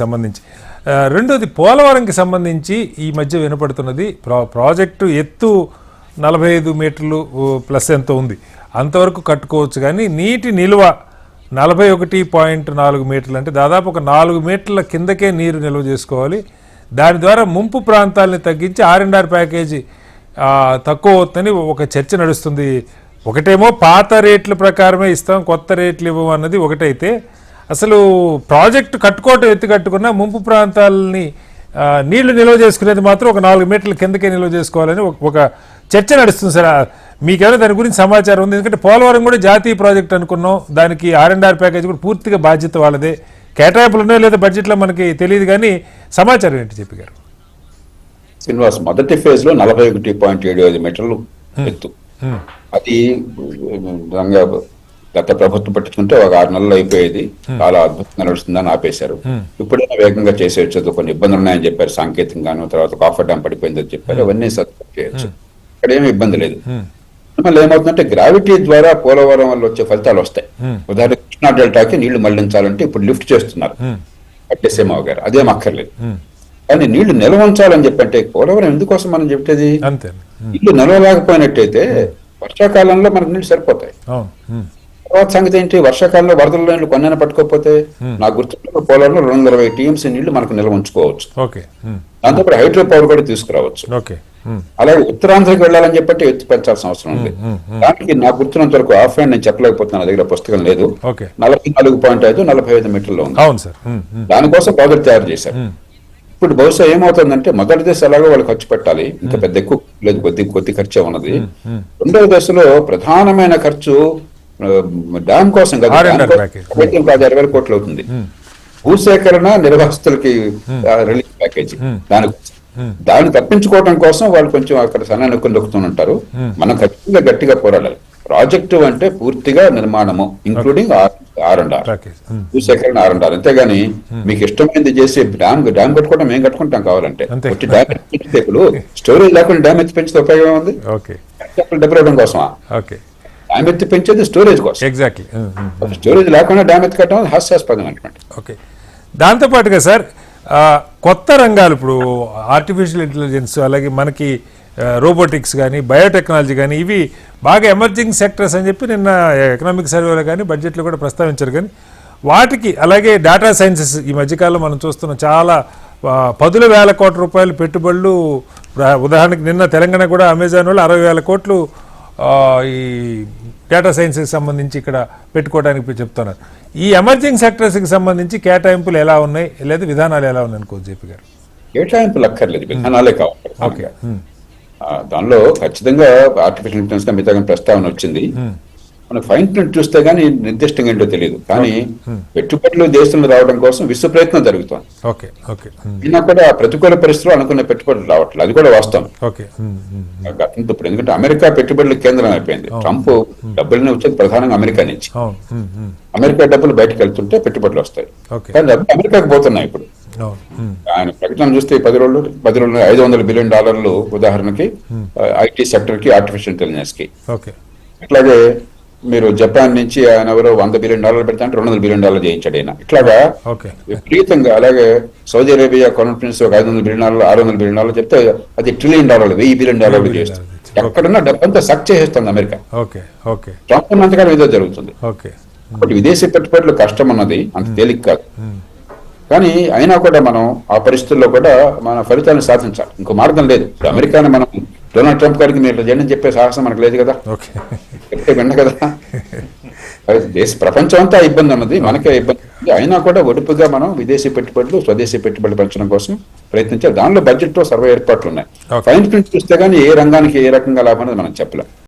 సంబంధించి రెండోది పోలవరంకి సంబంధించి ఈ మధ్య వినపడుతున్నది ప్రాజెక్టు ఎత్తు 45 మీటర్లు ప్లస్ ఎంత ఉంది అంతవరకు కట్టుకోవచ్చు కానీ నీటి నిల్వ 41.4 మీటర్లు అంటే దాదాపు ఒక 4 మీటర్ల కిందకే నీరు నిల్వ చేసుకోవాలి. దాని ద్వారా ముంపు ప్రాంతాలని తగ్గించి R&R ప్యాకేజీ తక్కువ అవుతుందని ఒక చర్చ నడుస్తుంది. ఒకటేమో పాత రేట్ల ప్రకారమే ఇస్తాం, కొత్త రేట్లు ఇవ్వం అన్నది ఒకటైతే, అసలు ప్రాజెక్టు కట్టుకోవటం ఎత్తి కట్టుకున్న ముంపు ప్రాంతాలని నీళ్లు నిల్వ చేసుకునేది మాత్రం ఒక 4 మీటర్ల కిందకే నిల్వ చేసుకోవాలని ఒక చర్చ నడుస్తుంది. సార్ మీకేమైనా దాని గురించి సమాచారం ఉంది? ఎందుకంటే పోలవరం కూడా జాతీయ ప్రాజెక్ట్ అనుకున్నాం, దానికి R&R ప్యాకేజ్ కూడా పూర్తిగా బాధ్యత వాళ్ళదే. కేటాయింపులు ఉన్నాయో లేదా బడ్జెట్లో మనకి తెలియదు, కానీ సమాచారం ఏంటి చెప్పి గారు? శ్రీనివాస్, మొదటి ఫేజ్ లో 41.75 మీటర్లు ఎత్తు, అది గత ప్రభుత్వం పట్టించుకుంటే ఒక 6 నెలలు అయిపోయేది, చాలా అద్భుతంగా నడుస్తుందని ఆపేశారు. ఇప్పుడైనా వేగంగా చేసేయచ్చు, కొన్ని ఇబ్బందులు ఉన్నాయని చెప్పారు సాంకేతికంగాను. తర్వాత కాఫర్ డ్యామ్ పడిపోయిందని చెప్పారు, అవన్నీ సర్దుబాటు చేయొచ్చు, ఇక్కడ ఏమి ఇబ్బంది లేదు. మళ్ళీ ఏమవుతుందంటే గ్రావిటీ ద్వారా పోలవరం వల్ల వచ్చే ఫలితాలు వస్తాయి. ఉదాహరణ కృష్ణా డెల్టాకి నీళ్లు మళ్లించాలంటే ఇప్పుడు లిఫ్ట్ చేస్తున్నారు పట్టేసేమావు గారు, అదేం అక్కర్లేదు. కానీ నీళ్లు నిల్వ ఉంచాలని చెప్పంటే పోలవరం ఎందుకోసం మనం చెప్పేది, నీళ్లు నిల్వలేకపోయినట్టయితే వర్షాకాలంలో మనకు నీళ్లు సరిపోతాయి. తర్వాత సంగతి ఏంటి, వర్షాకాలంలో వరదల నీళ్లు కొన్నైనా పట్టుకోకపోతే నాకు గుర్తున్న పోలవరంలో 220 TMC నీళ్లు మనకు నిల్వ ఉంచుకోవచ్చు. దాంతో పాటు హైడ్రో పవర్ కూడా తీసుకురావచ్చు. అలాగే ఉత్తరాంధ్రకి వెళ్ళాలని చెప్పంటే ఎత్తు పెంచాల్సిన అవసరం ఉంది. దానికి నాకు గుర్తున్నంత వరకు ఆఫ్ హ్యాండ్ నేను చెప్పలేకపోతున్నాను, నా దగ్గర పుస్తకం లేదు. 44.5 45 మీటర్లో ఉంది. దానికోసం ప్రాజెక్ట్ తయారు చేశారు. ఇప్పుడు బహుశా ఏమవుతుందంటే మొదటి దశ ఎలాగో వాళ్ళు ఖర్చు పెట్టాలి, ఇంకా పెద్ద ఎక్కువ లేదు, కొద్ది ఖర్చే ఉన్నది. రెండవ దశలో ప్రధానమైన ఖర్చు డ్యామ్ కోసం కదా, 60,000 కోట్లు అవుతుంది. భూసేకరణ నిర్వాసితులకి రిలీఫ్ ప్యాకేజీ, దాన్ని తప్పించుకోవడం కోసం వాళ్ళు కొంచెం అక్కడ సన్నెక్కులు దొక్కుతుంటారు. మనం ఖచ్చితంగా గట్టిగా పోరాడాలి. ప్రాజెక్టు అంటే పూర్తిగా నిర్మాణము, ఇంక్లూడింగ్ R&R, భూసేకరణ R&R. అంతేగాని మీకు ఇష్టమైంది చేసి డ్యామ్ కట్టుకుంటాం, మేము కట్టుకుంటాం కావాలంటే. డ్యామ్ ఇప్పుడు స్టోరేజ్ లేకుండా డ్యామ్ ఎత్తి పెంచితే ఉపయోగం ఉంది, డబ్బులు ఇవ్వడం కోసమా? డ్యామ్ ఎత్తి పెంచేది స్టోరేజ్ కోసం. ఎగ్జాక్ట్లీ, స్టోరేజ్ లేకుండా డ్యామ్ ఎత్తి కట్టడం హాస్యాస్పదం అనుకోండి. ఓకే, దాంతోపాటుగా సార్ కొత్త రంగాలు, ఇప్పుడు ఆర్టిఫిషియల్ ఇంటెలిజెన్స్, అలాగే మనకి రోబోటిక్స్ కానీ బయోటెక్నాలజీ కానీ, ఇవి బాగా ఎమర్జింగ్ సెక్టర్స్ అని చెప్పి నిన్న ఎకనామిక్ సర్వేలో కానీ బడ్జెట్లో కూడా ప్రస్తావించారు. కానీ వాటికి, అలాగే డేటా సైన్సెస్ ఈ మధ్యకాలంలో మనం చూస్తున్నాం, చాలా 10,000 కోట్ల రూపాయలు పెట్టుబడులు. ఉదాహరణకి నిన్న తెలంగాణ కూడా అమెజాన్ వాళ్ళు 60,000 కోట్లు ఈ డేటా సైన్స్కి సంబంధించి ఇక్కడ పెట్టుకోవడానికి చెప్తున్నారు. ఈ ఎమర్జింగ్ సెక్టర్స్కి సంబంధించి కేటాయింపులు ఎలా ఉన్నాయి, లేదా విధానాలు ఎలా ఉన్నాయి అనుకో జేపీ గారు? కేటాయింపులు అక్కర్లేదు, విధానాలే కావాలి. దానిలో ఖచ్చితంగా ఆర్టిఫిషియల్ ఇంటెలిజెన్స్ మిగతా ప్రస్తావన వచ్చింది. మనం ఫైన్ ప్రింట్ చూస్తే గానీ నిర్దిష్టంగా ఏంటో తెలియదు. కానీ పెట్టుబడులు దేశంలో రావడం కోసం విశ్వ ప్రయత్నం జరుగుతుంది. అయినా కూడా ప్రతికూల పరిస్థితుల్లో అనుకున్న పెట్టుబడులు రావట్లేదు, అది కూడా వాస్తవం. ఇప్పుడు ఎందుకంటే అమెరికా పెట్టుబడుల కేంద్రం అయిపోయింది. ట్రంప్ డబ్బులని వచ్చేది ప్రధానంగా అమెరికా నుంచి. అమెరికా డబ్బులు బయటకు వెళ్తుంటే పెట్టుబడులు వస్తాయి, కానీ డబ్బులు అమెరికాకి పోతున్నాయి. ఇప్పుడు ఆయన ప్రకటన చూస్తే 10 రోజులు $500 బిలియన్ ఉదాహరణకి IT సెక్టర్ కి, ఆర్టిఫిషియల్ ఇంటెలిజెన్స్ కి. అట్లాగే మీరు జపాన్ నుంచి ఆయన ఎవరో $100 బిలియన్ పెడతా అంటే $200 బిలియన్ చేయించాడు ఆయన. ఇట్లాగా విపరీతంగా. అలాగే సౌదీ అరేబియా కాన్ఫరెన్స్ ఒక $500 బిలియన్ $600 బిలియన్ చెప్తే అది $1 ట్రిలియన్ $1,000 బిలియన్ చేస్తుంది. ఎక్కడన్నా డబ్బంతా సక్ చేసేస్తుంది అమెరికా. ట్రంప్ ఉన్నంతకాలం ఇదే జరుగుతుంది. బట్ విదేశీ పెట్టుబడులు కష్టం అన్నది అంత తేలిక కాదు. కానీ అయినా కూడా మనం ఆ పరిస్థితుల్లో కూడా మన ఫలితాలను సాధించాలి, ఇంకో మార్గం లేదు. ఇప్పుడు అమెరికాని మనం డొనాల్డ్ ట్రంప్ గారికి మీరు జనం చెప్పే సాహసం మనకు లేదు కదా, చెప్తే విన్న కదా. ప్రపంచం అంతా ఇబ్బంది అన్నది, మనకే ఇబ్బంది. అయినా కూడా ఒడుపుగా మనం విదేశీ పెట్టుబడులు, స్వదేశీ పెట్టుబడులు పెంచడం కోసం ప్రయత్నించాలి. దానిలో బడ్జెట్ లో సర్వ ఏర్పాట్లు ఉన్నాయి. ఫైన్ ప్రింట్ చూస్తే గానీ ఏ రంగానికి ఏ రకంగా లాభం అనేది మనం చెప్పలేం.